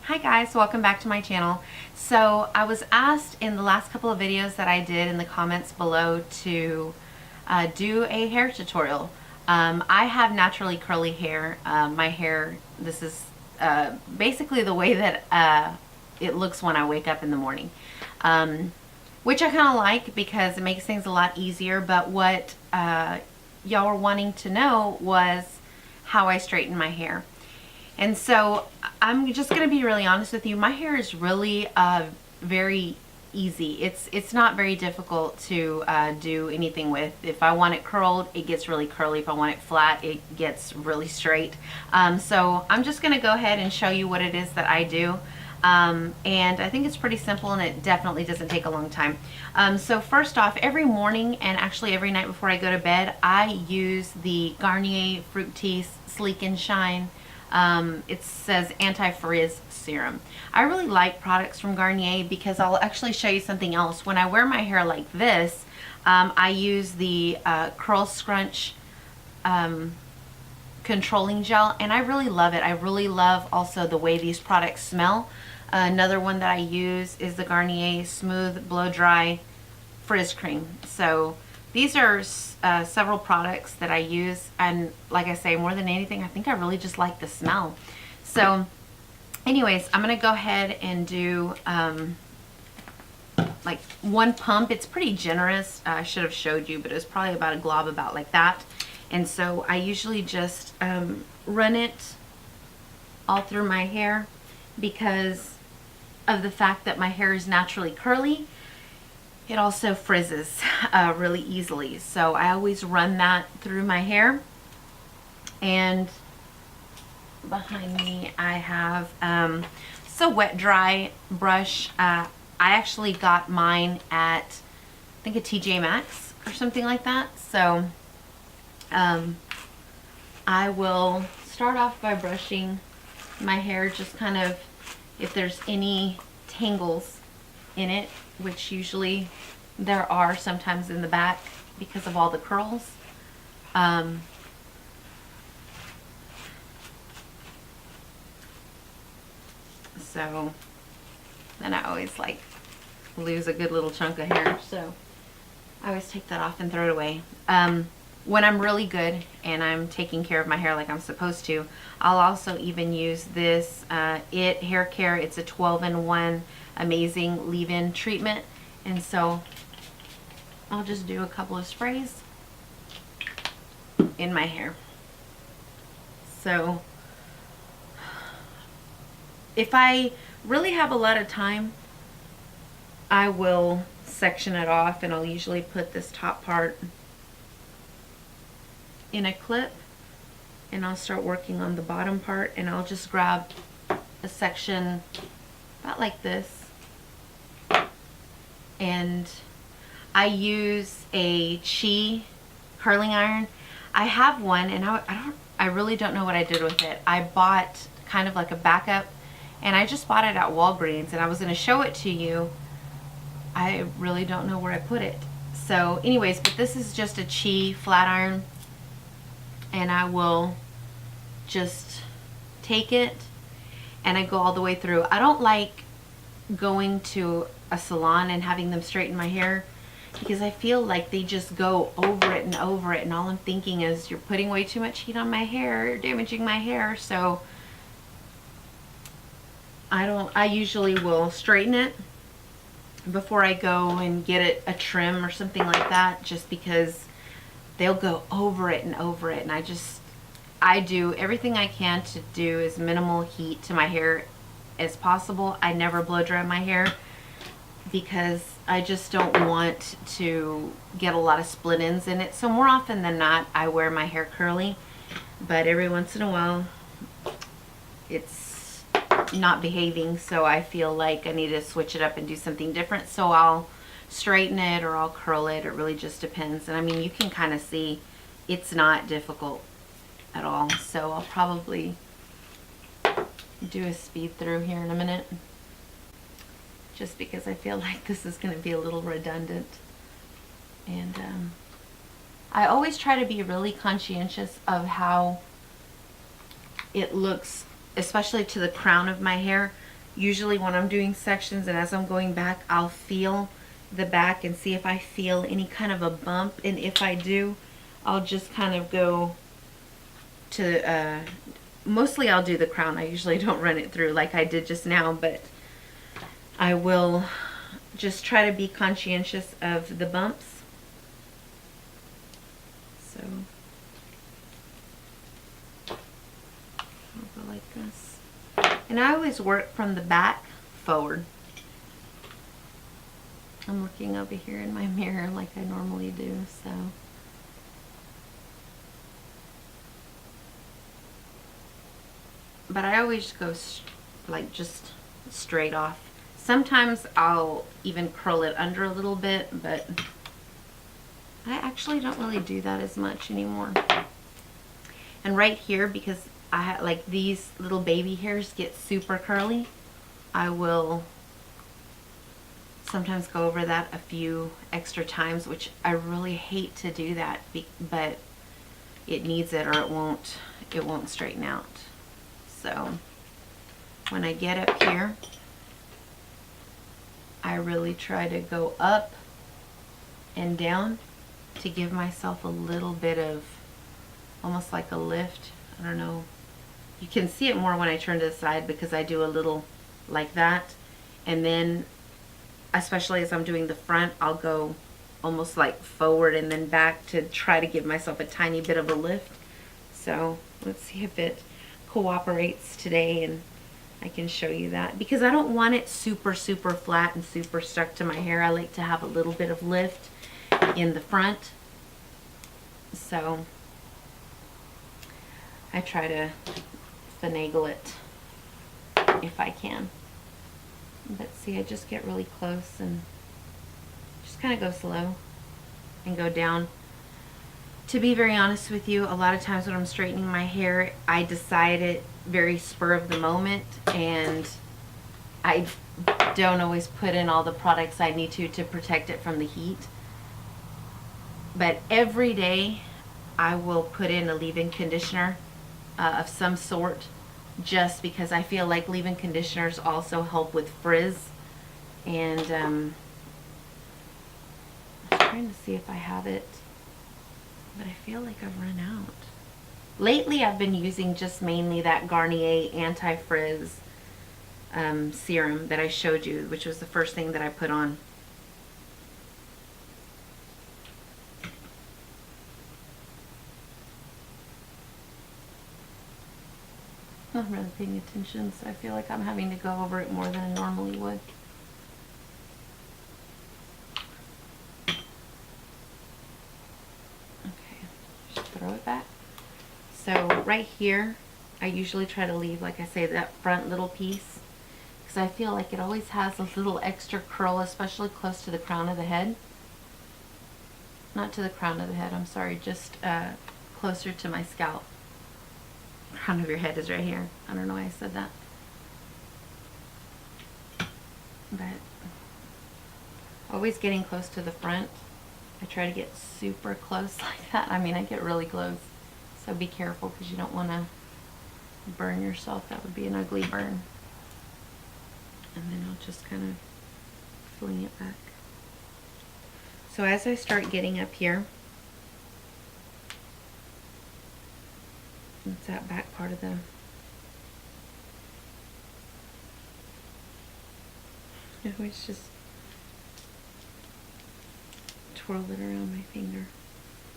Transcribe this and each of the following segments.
Hi guys, welcome back to my channel. So I was asked in the last couple of videos that I did in the comments below to do a hair tutorial. I have naturally curly hair. My hair, this is basically the way that it looks when I wake up in the morning. Which I kind of like because it makes things a lot easier, but what y'all were wanting to know was how I straighten my hair. And so I'm just going to be really honest with you. My hair is really very easy. It's not very difficult to do anything with. If I want it curled, it gets really curly. If I want it flat, it gets really straight. So I'm just going to go ahead and show you what it is that I do. And I think it's pretty simple, and it definitely doesn't take a long time. So first off, every morning and actually every night before I go to bed, I use the Garnier Fructis Sleek and Shine. It says anti-frizz serum. I really like products from Garnier because I'll actually show you something else. When I wear my hair like this, I use the Curl Scrunch controlling gel, and I really love it. I really love also the way these products smell. Another one that I use is the Garnier Smooth Blow Dry Frizz Cream. So these are several products that I use, and like I say, more than anything, I think I really just like the smell. So anyways, I'm gonna go ahead and do like one pump. It's pretty generous. I should have showed you, but it was probably about a glob about like that. And so I usually just run it all through my hair because of the fact that my hair is naturally curly. It also frizzes really easily. So I always run that through my hair. And behind me I have it's a wet dry brush. I actually got mine at, I think, a TJ Maxx or something like that. So I will start off by brushing my hair, just kind of if there's any tangles in it, which usually there are sometimes in the back because of all the curls. So then I always like lose a good little chunk of hair, so I always take that off and throw it away. When I'm really good and I'm taking care of my hair like I'm supposed to, I'll also even use this IT Hair Care. It's a 12-in-1 amazing leave-in treatment, and so I'll just do a couple of sprays in my hair. So if I really have a lot of time, I will section it off, and I'll usually put this top part in a clip, and I'll start working on the bottom part, and I'll just grab a section about like this, and I use a Chi curling iron. I have one, and I really don't know what I did with it. I bought kind of like a backup, and I just bought it at Walgreens, and I was going to show it to you. I really don't know where I put it. So anyways, but this is just a Chi flat iron, and I will just take it and I go all the way through. I don't like going to a salon and having them straighten my hair because I feel like they just go over it and over it, and all I'm thinking is, you're putting way too much heat on my hair, you're damaging my hair. So I usually will straighten it before I go and get it a trim or something like that, just because they'll go over it and over it, and I do everything I can to do as minimal heat to my hair as possible. I never blow dry my hair because I just don't want to get a lot of split ends in it. So more often than not, I wear my hair curly, but every once in a while it's not behaving, so I feel like I need to switch it up and do something different. So I'll straighten it or I'll curl it. It really just depends. And I mean, you can kind of see it's not difficult at all. So I'll probably do a speed through here in a minute, just because I feel like this is going to be a little redundant. And I always try to be really conscientious of how it looks, especially to the crown of my hair, usually when I'm doing sections and as I'm going back, I'll feel the back and see if I feel any kind of a bump, and if I do, I'll just kind of go to mostly I'll do the crown. I usually don't run it through like I did just now, but I will just try to be conscientious of the bumps. So I'll go like this, and I always work from the back forward. I'm looking over here in my mirror like I normally do, so. But I always go like just straight off. Sometimes I'll even curl it under a little bit, but I actually don't really do that as much anymore. And right here, because I have like these little baby hairs get super curly, I will sometimes go over that a few extra times, which I really hate to do that, but it needs it, or it won't straighten out. So when I get up here, I really try to go up and down to give myself a little bit of almost like a lift. I don't know. You can see it more when I turn to the side because I do a little like that, and then especially as I'm doing the front, I'll go almost like forward and then back to try to give myself a tiny bit of a lift. So let's see if it cooperates today and I can show you that, because I don't want it super flat and super stuck to my hair. I like to have a little bit of lift in the front, so I try to finagle it if I can. But see, I just get really close and just kind of go slow and go down. To be very honest with you, a lot of times when I'm straightening my hair, I decide it very spur of the moment, and I don't always put in all the products I need to protect it from the heat. But every day I will put in a leave-in conditioner of some sort, just because I feel like leave-in conditioners also help with frizz. And I'm trying to see if I have it, but I feel like I've run out. Lately I've been using just mainly that Garnier anti-frizz serum that I showed you, which was the first thing that I put on. I'm not really paying attention, so I feel like I'm having to go over it more than I normally would. Okay, just throw it back. So right here, I usually try to leave, like I say, that front little piece, because I feel like it always has a little extra curl, especially close to the crown of the head. Not to the crown of the head, I'm sorry, just closer to my scalp. Crown of your head is right here. I don't know why I said that. But always getting close to the front. I try to get super close like that. I mean, I get really close. So be careful, because you don't want to burn yourself. That would be an ugly burn. And then I'll just kind of fling it back. So as I start getting up here, it's that back part of the, I always just twirl it around my finger.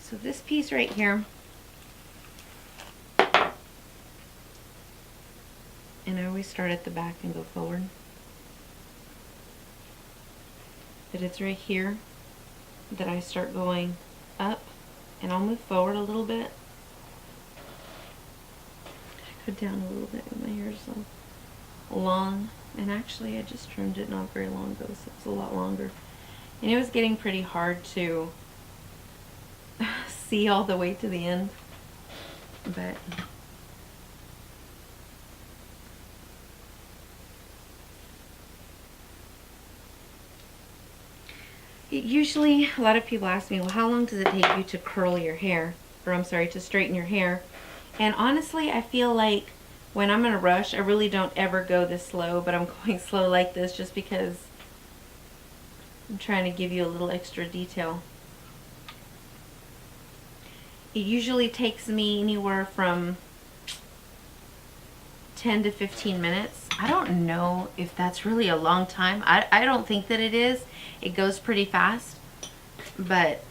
So this piece right here, and I always start at the back and go forward, but it's right here that I start going up, and I'll move forward a little bit. Down a little bit with my hair so long, and actually I just trimmed it not very long ago, so it's a lot longer, and it was getting pretty hard to see all the way to the end, but usually a lot of people ask me, well, how long does it take you to curl your hair, or I'm sorry, to straighten your hair? And honestly, I feel like when I'm in a rush, I really don't ever go this slow, but I'm going slow like this just because I'm trying to give you a little extra detail. It usually takes me anywhere from 10 to 15 minutes. I don't know if that's really a long time. I don't think that it is. It goes pretty fast, but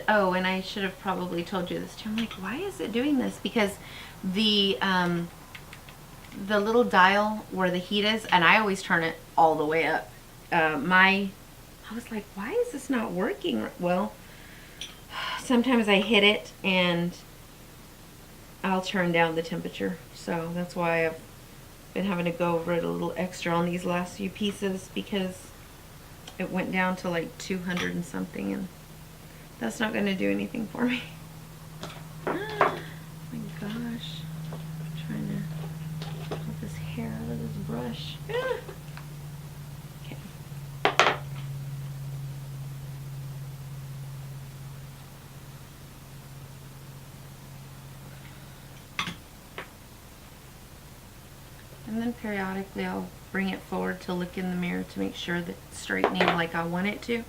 oh, and I should have probably told you this too. I'm like, why is it doing this? Because the little dial where the heat is, and I always turn it all the way up. I was like, why is this not working? Well, sometimes I hit it and I'll turn down the temperature. So that's why I've been having to go over it a little extra on these last few pieces, because it went down to like 200 and something, and that's not going to do anything for me. Oh my gosh. I'm trying to pull this hair out of this brush. Okay. And then periodically I'll bring it forward to look in the mirror to make sure that it's straightening like I want it to.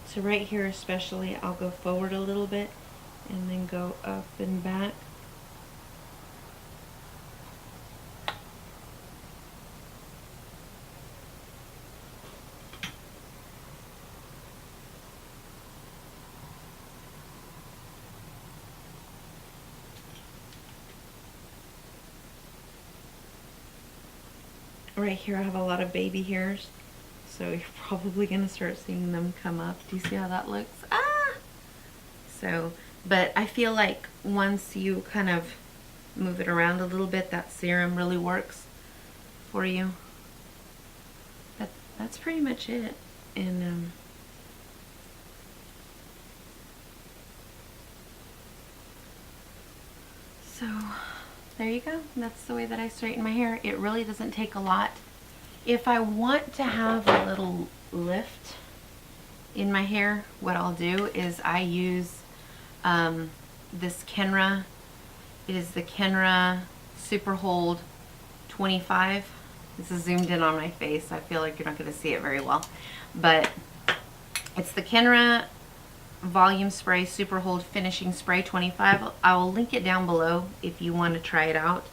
So right here especially, I'll go forward a little bit and then go up and back. Right here I have a lot of baby hairs, so you're probably going to start seeing them come up. Do you see how that looks? Ah! So, but I feel like once you kind of move it around a little bit, that serum really works for you. That's pretty much it. And so there you go. That's the way that I straighten my hair. It really doesn't take a lot. If I want to have a little lift in my hair, what I'll do is I use this Kenra. It is the Kenra Super Hold 25. This is zoomed in on my face, so I feel like you're not going to see it very well. But it's the Kenra Volume Spray Super Hold Finishing Spray 25. I will link it down below if you want to try it out.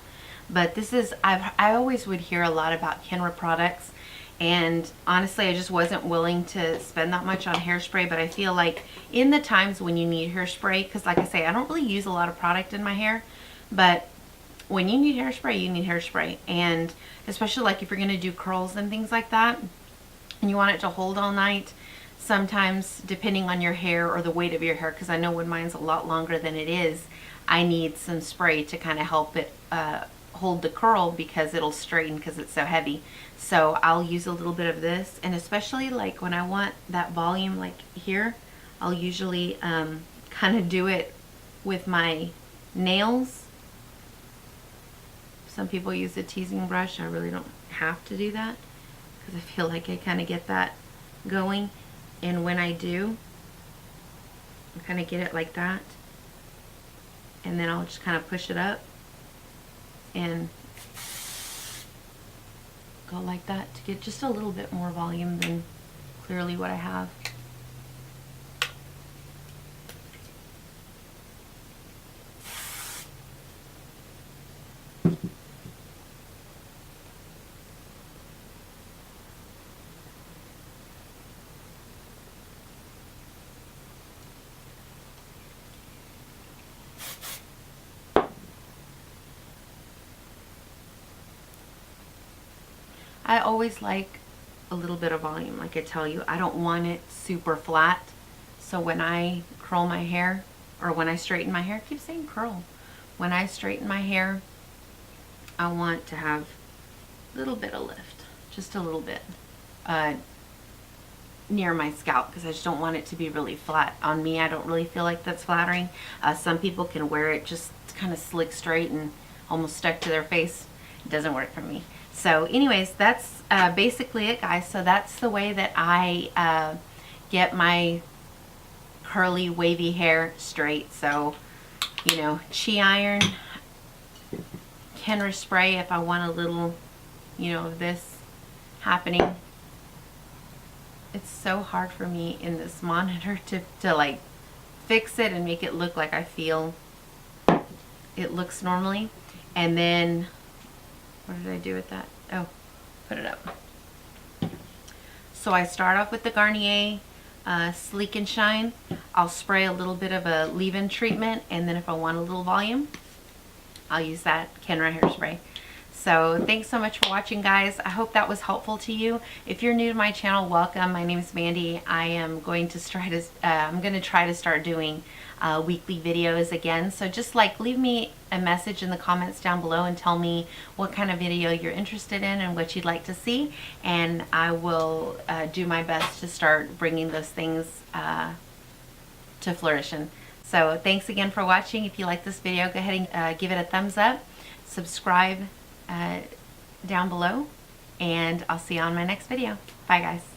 But this is, I always would hear a lot about Kenra products, and honestly I just wasn't willing to spend that much on hairspray. But I feel like in the times when you need hairspray, because like I say, I don't really use a lot of product in my hair, but when you need hairspray, you need hairspray. And especially like if you're going to do curls and things like that, and you want it to hold all night, sometimes depending on your hair or the weight of your hair, because I know when mine's a lot longer than it is, I need some spray to kind of help it hold the curl, because it'll straighten because it's so heavy. So I'll use a little bit of this, and especially like when I want that volume like here, I'll usually kind of do it with my nails. Some people use a teasing brush. I really don't have to do that because I feel like I kind of get that going. And when I do, I kind of get it like that. and then I'll just kind of push it up and go like that to get just a little bit more volume than clearly what I have. I always like a little bit of volume, like I tell you. I don't want it super flat. So when I curl my hair, or when I straighten my hair, I keep saying curl. When I straighten my hair, I want to have a little bit of lift, just a little bit, near my scalp, because I just don't want it to be really flat. On me, I don't really feel like that's flattering. Some people can wear it just kind of slick straight and almost stuck to their face. It doesn't work for me. So anyways, that's basically it, guys. So that's the way that I get my curly wavy hair straight. So, you know, Chi iron, Kenra spray if I want a little, you know, of this happening. It's so hard for me in this monitor to like fix it and make it look like I feel it looks normally. And then what did I do with that? Oh, put it up. So I start off with the Garnier Sleek and Shine. I'll spray a little bit of a leave-in treatment, and then if I want a little volume, I'll use that Kenra hairspray. So thanks so much for watching, guys. I hope that was helpful to you. If you're new to my channel, welcome. My name is Mandy. I am going to try to start doing weekly videos again. So just like leave me a message in the comments down below and tell me what kind of video you're interested in and what you'd like to see, and I will do my best to start bringing those things to fruition. So thanks again for watching. If you like this video, go ahead and give it a thumbs up, subscribe down below, and I'll see you on my next video. Bye, guys.